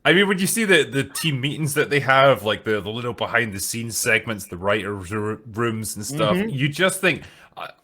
I mean, when you see the team meetings that they have, like the little behind the scenes segments, the rooms and stuff, Hmm. you just think,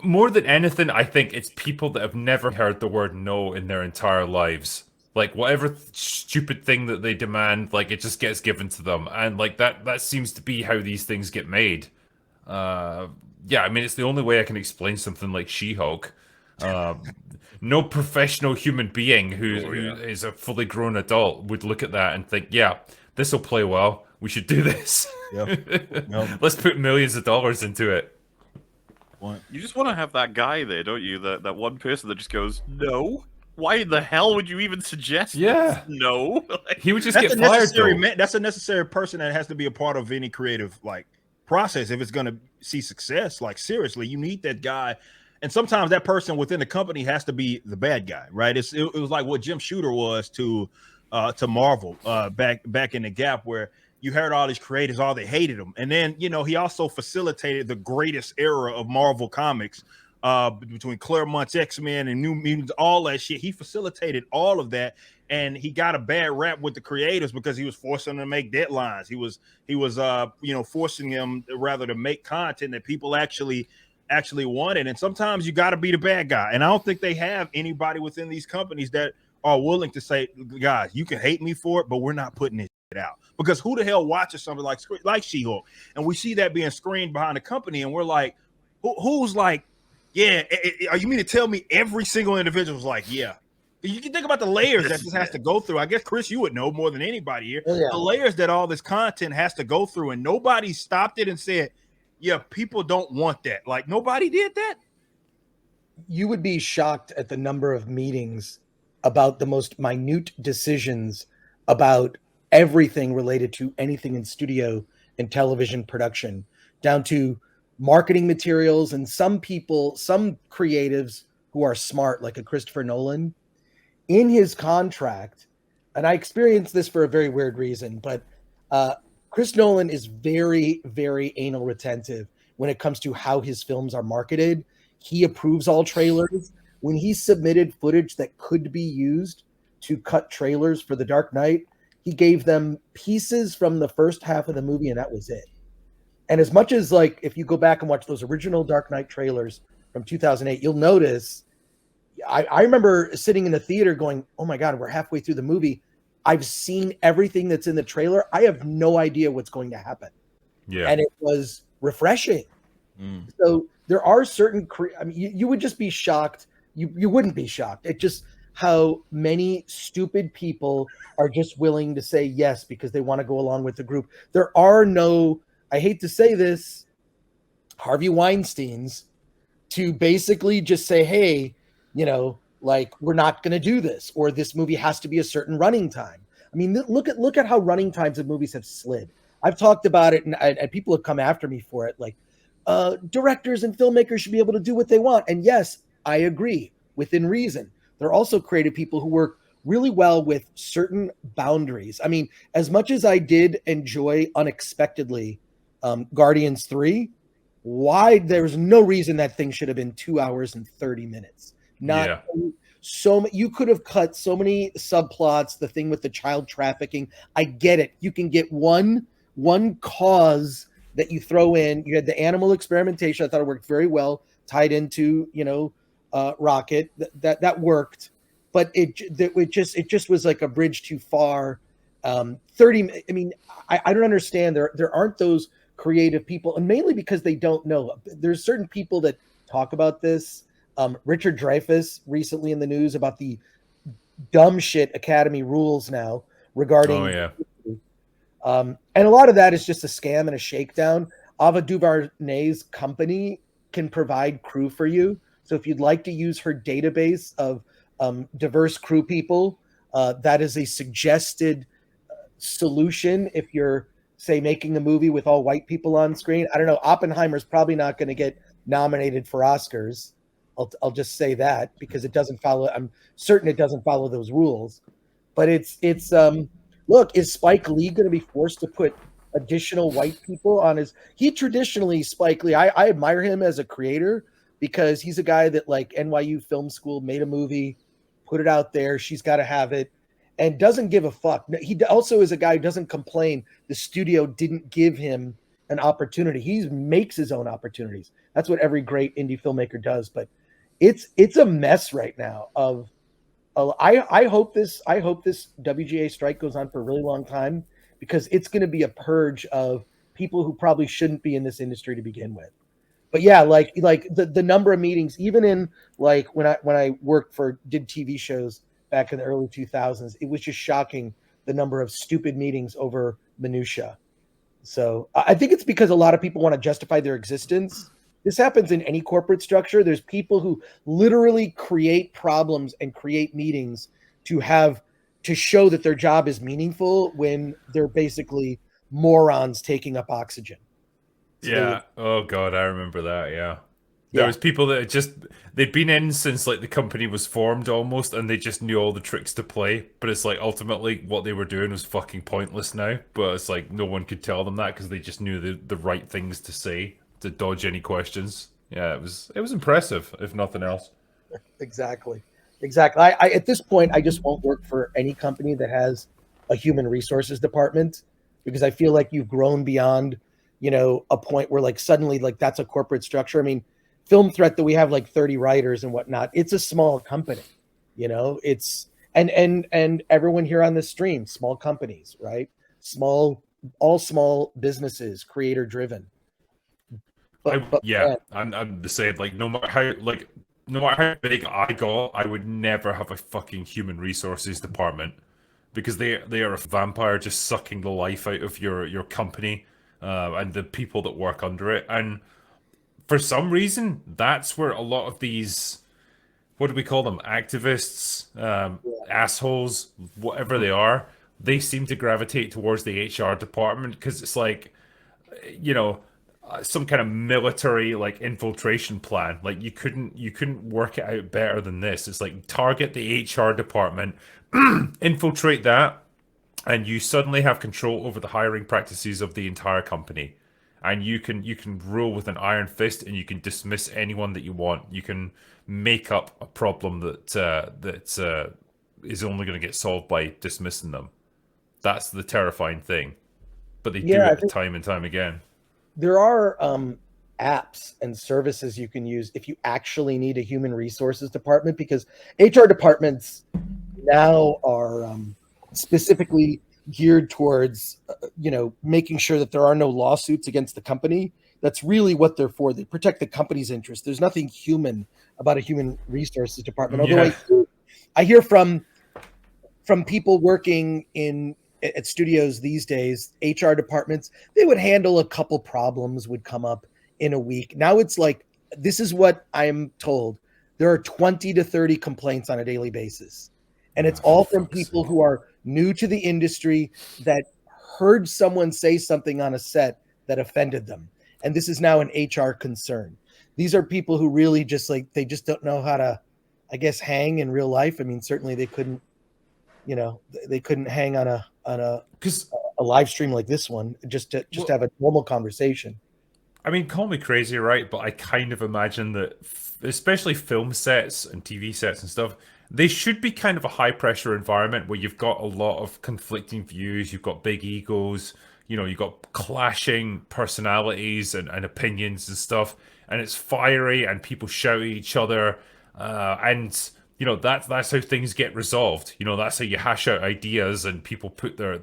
more than anything, I think it's people that have never heard the word no in their entire lives. Like whatever stupid thing that they demand, like it just gets given to them, and like that seems to be how these things get made. Uh, yeah, I mean, it's the only way I can explain something like She-Hulk. Uh, no professional human being Oh who yeah. is a fully grown adult would look at that and think, yeah, this will play well. We should do this. Yep. Yep. Let's put millions of dollars into it. Point. You just want to have that guy there, don't you? That one person that just goes, no. Why the hell would you even suggest this? Yeah. No. Like, He would just That's get a fired, necessary though. man. That's a necessary person that has to be a part of any creative like process if it's going to see success. Like seriously, you need that guy. And sometimes that person within the company has to be the bad guy, right? It was like what Jim Shooter was to Marvel back in the Gap, where you heard all these creators, all they hated him, and then he also facilitated the greatest era of Marvel comics between Claremont's X-Men and New Mutants, all that shit. He facilitated all of that, and he got a bad rap with the creators because he was forcing them to make deadlines. He was forcing them rather to make content that people actually wanted. And sometimes you got to be the bad guy. And I don't think they have anybody within these companies that are willing to say, guys, you can hate me for it, but we're not putting this out. Because who the hell watches something like She-Hulk? And we see that being screened behind the company, and we're like, who's like, yeah, are you mean to tell me every single individual is like, yeah? You can think about the layers that this has to go through. I guess, Chris, you would know more than anybody here. Oh, yeah. The layers that all this content has to go through, and nobody stopped it and said, yeah, people don't want that. Like, nobody did that. You would be shocked at the number of meetings about the most minute decisions about everything related to anything in studio and television production, down to marketing materials. And some people, some creatives who are smart, like a Christopher Nolan, in his contract, and I experienced this for a very weird reason, but Chris Nolan is very, very anal retentive when it comes to how his films are marketed. He approves all trailers. When he submitted footage that could be used to cut trailers for The Dark Knight, he gave them pieces from the first half of the movie, and that was it. And as much as, like, if you go back and watch those original Dark Knight trailers from 2008, you'll notice I remember sitting in the theater going, oh my God, we're halfway through the movie. I've seen everything that's in the trailer. I have no idea what's going to happen. Yeah. And it was refreshing. So there are certain, I mean, you would just be shocked. You wouldn't be shocked. It just how many stupid people are just willing to say yes because they want to go along with the group. There are no, I hate to say this, Harvey Weinsteins to basically just say, hey, like, we're not going to do this, or this movie has to be a certain running time. I mean, look at how running times of movies have slid. I've talked about it, and people have come after me for it. Like, directors and filmmakers should be able to do what they want. And yes, I agree, within reason. There are also creative people who work really well with certain boundaries. I mean, as much as I did enjoy unexpectedly Guardians 3, why there's no reason that thing should have been 2 hours and 30 minutes. Not Yeah. so you could have cut so many subplots, the thing with the child trafficking. I get it. You can get one cause that you throw in. You had the animal experimentation. I thought it worked very well, tied into, Rocket. That worked, but it just was like a bridge too far. 30, I mean, I don't understand. There aren't those creative people, and mainly because they don't know. There's certain people that talk about this. Richard Dreyfuss recently in the news about the dumb shit Academy rules now Oh regarding, yeah. and a lot of that is just a scam and a shakedown. Ava DuVernay's company can provide crew for you. So if you'd like to use her database of diverse crew people, that is a suggested solution if you're, say, making a movie with all white people on screen. I don't know. Oppenheimer's probably not going to get nominated for Oscars. I'll just say that because it doesn't follow. I'm certain it doesn't follow those rules. But it's look, is Spike Lee going to be forced to put additional white people on his? He traditionally, Spike Lee, I admire him as a creator because he's a guy that, like, NYU Film School made a movie, put it out there. She's got to have it. and doesn't give a fuck. He also is a guy who doesn't complain the studio didn't give him an opportunity. He makes his own opportunities. That's what every great indie filmmaker does. But it's a mess right now. I hope this WGA strike goes on for a really long time, because it's going to be a purge of people who probably shouldn't be in this industry to begin with. But yeah, like the number of meetings, even in like when I did TV shows back in the early 2000s, it was just shocking the number of stupid meetings over minutia. So I think it's because a lot of people want to justify their existence. This happens in any corporate structure. There's people who literally create problems and create meetings to show that their job is meaningful when they're basically morons taking up oxygen. So yeah. Oh god, I remember that. Yeah. There was people that they'd been in since like the company was formed almost, and they just knew all the tricks to play. But it's like ultimately what they were doing was fucking pointless now. But it's like no one could tell them that because they just knew the right things to say to dodge any questions. Yeah, it was impressive, if nothing else. Exactly. I at this point, I just won't work for any company that has a human resources department, because I feel like you've grown beyond, a point where like suddenly like that's a corporate structure. I mean, Film Threat, that we have like 30 writers and whatnot, it's a small company, it's and everyone here on this stream, small companies, right? All small businesses, creator driven. I'm the same. Like no matter how big I got, I would never have a fucking human resources department, because they are a vampire just sucking the life out of your company and the people that work under it. And for some reason, that's where a lot of these, what do we call them, activists, assholes, whatever they are, they seem to gravitate towards the HR department, because it's like, some kind of military like infiltration plan. Like you couldn't work it out better than this. It's like target the HR department, infiltrate that, and you suddenly have control over the hiring practices of the entire company. And you can rule with an iron fist, and you can dismiss anyone that you want. You can make up a problem that is only going to get solved by dismissing them. That's the terrifying thing. But they do it time and time again. There are apps and services you can use if you actually need a human resources department, because HR departments now are specifically geared towards, making sure that there are no lawsuits against the company. That's really what they're for. They protect the company's interest. There's nothing human about a human resources department. Although I hear from people working at studios these days, HR departments, they would handle a couple problems would come up in a week. Now it's like, this is what I'm told. There are 20 to 30 complaints on a daily basis. And it's all from people who are new to the industry that heard someone say something on a set that offended them. And this is now an HR concern. These are people who really just they just don't know how to, I guess, hang in real life. I mean, certainly they couldn't, they couldn't hang on a live stream like this one, just to have a normal conversation. I mean, call me crazy, right? But I kind of imagine that, especially film sets and TV sets and stuff, they should be kind of a high pressure environment where you've got a lot of conflicting views, you've got big egos, you've got clashing personalities and opinions and stuff, and it's fiery and people shout at each other, and that's how things get resolved. That's how you hash out ideas and people put their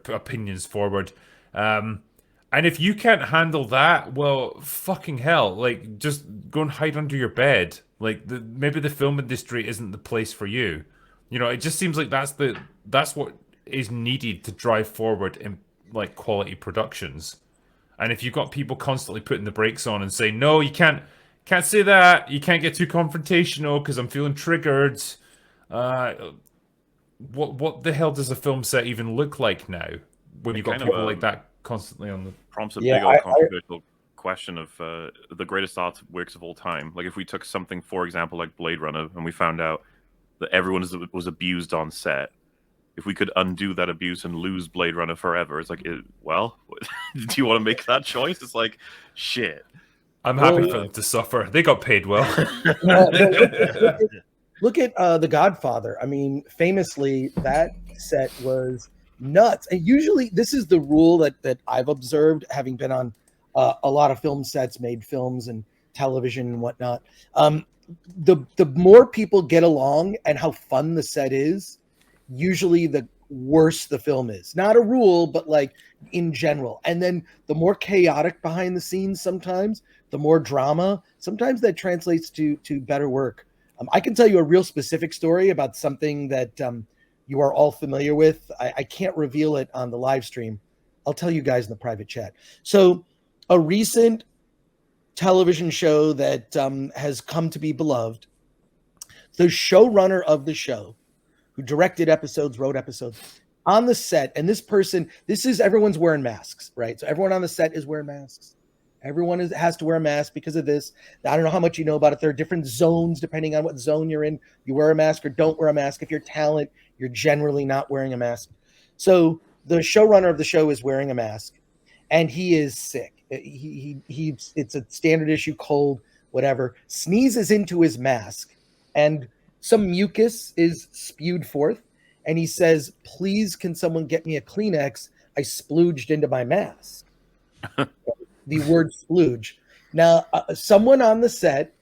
opinions forward. And if you can't handle that, well, fucking hell, like just go and hide under your bed. Like maybe the film industry isn't the place for you. It just seems like that's what is needed to drive forward in like quality productions. And if you've got people constantly putting the brakes on and saying, no, you can't say that, you can't get too confrontational because I'm feeling triggered. What the hell does a film set even look like now when you've got people like that constantly on the prompts a big old controversial question of the greatest artworks of all time. Like if we took something, for example, like Blade Runner, and we found out that everyone was abused on set, if we could undo that abuse and lose Blade Runner forever, it's like, do you want to make that choice? It's like, shit. I'm happy for them to suffer. They got paid well. look at The Godfather. I mean, famously, that set was nuts. And usually, this is the rule that I've observed, having been on a lot of film sets, made films and television and whatnot. The more people get along and how fun the set is, usually the worse the film is. Not a rule, but like in general. And then the more chaotic behind the scenes, sometimes the more drama, sometimes that translates to better work. I can tell you a real specific story about something that you are all familiar with. I can't reveal it on the live stream. I'll tell you guys in the private chat. So a recent television show that has come to be beloved, the showrunner of the show, who directed episodes, wrote episodes, on the set, and this person, everyone's wearing masks, right? So everyone on the set is wearing masks. Everyone has to wear a mask because of this. I don't know how much you know about it. There are different zones depending on what zone you're in. You wear a mask or don't wear a mask. If you're talent, you're generally not wearing a mask. So the showrunner of the show is wearing a mask, and he is sick. It's a standard issue cold, whatever. Sneezes into his mask, and some mucus is spewed forth, and he says, "Please, can someone get me a Kleenex? I splooged into my mask." The word splooge. Now, someone on the set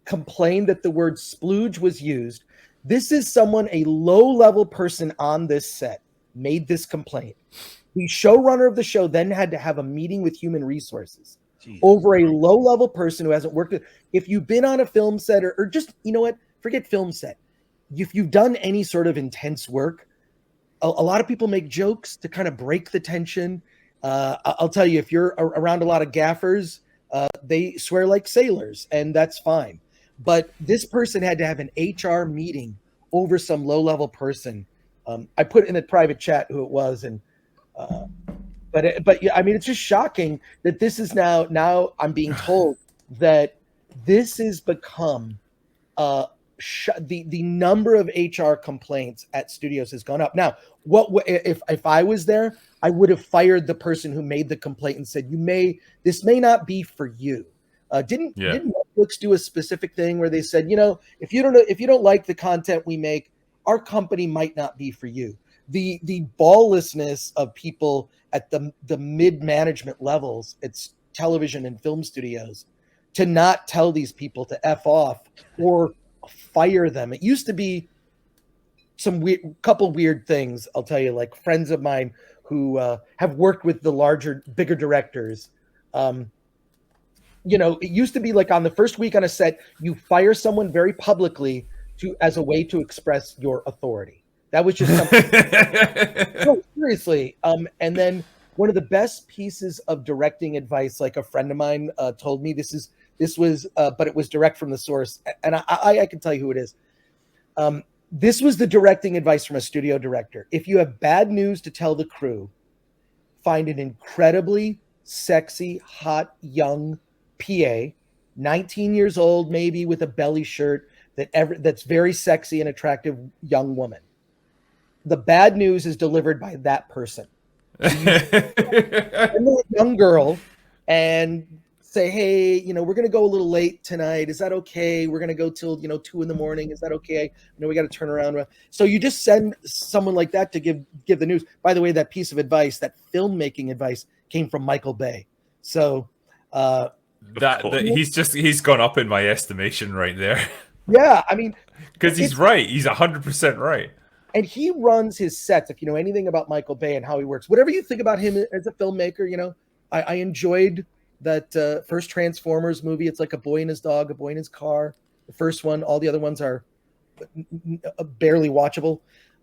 complained that the word splooge was used. This is someone, a low-level person on this set, made this complaint. The showrunner of the show then had to have a meeting with human resources over a low-level person who hasn't worked. If you've been on a film set or just, you know what, forget film set. If you've done any sort of intense work, a lot of people make jokes to kind of break the tension. I'll tell you, if you're around a lot of gaffers, they swear like sailors, and that's fine. But this person had to have an HR meeting over some low-level person. I put in a private chat who it was, and but yeah, I mean, it's just shocking that this is now I'm being told that this has become the number of HR complaints at studios has gone up. Now, what if I was there, I would have fired the person who made the complaint and said, this may not be for you. Didn't Netflix do a specific thing where they said, if you don't like the content we make, our company might not be for you. The balllessness of people at the mid-management levels, it's television and film studios, to not tell these people to F off or fire them. It used to be some couple weird things, I'll tell you, like friends of mine who have worked with the bigger directors. It used to be like on the first week on a set, you fire someone very publicly as a way to express your authority. That was just something. No, seriously. And then one of the best pieces of directing advice, like a friend of mine told me, but it was direct from the source, and I can tell you who it is. This was the directing advice from a studio director. If you have bad news to tell the crew, find an incredibly sexy, hot, young PA, 19 years old, maybe with a belly shirt, that's very sexy and attractive young woman. The bad news is delivered by that person. A young girl, and say, hey, we're going to go a little late tonight. Is that okay? We're going to go till, 2 a.m. Is that okay? We got to turn around. So you just send someone like that to give the news. By the way, that piece of advice, that filmmaking advice, came from Michael Bay. So he's gone up in my estimation right there. Yeah, I mean, because he's right. He's 100% right. And he runs his sets. If you know anything about Michael Bay and how he works, whatever you think about him as a filmmaker, I enjoyed that first Transformers movie. It's like a boy and his dog, a boy in his car. The first one, all the other ones are barely watchable.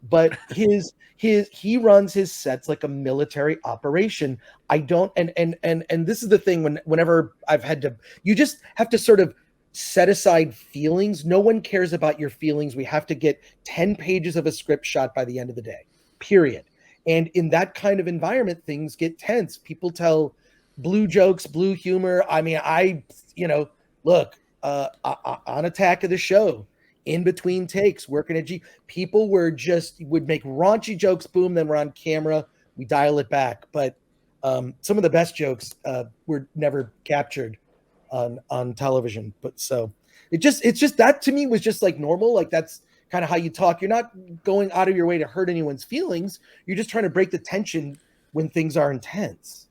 But he runs his sets like a military operation. I don't, and this is the thing. Whenever I've had to, you just have to sort of set aside feelings. No one cares about your feelings. We have to get 10 pages of a script shot by the end of the day, period. And in that kind of environment, things get tense. People tell blue jokes, blue humor. I mean, look, on Attack of the Show, in between takes, working at people would make raunchy jokes, boom, then we're on camera, we dial it back. But some of the best jokes were never captured on television. But so It's just that to me was just like normal. Like that's kind of how you talk. You're not going out of your way to hurt anyone's feelings. You're just trying to break the tension when things are intense.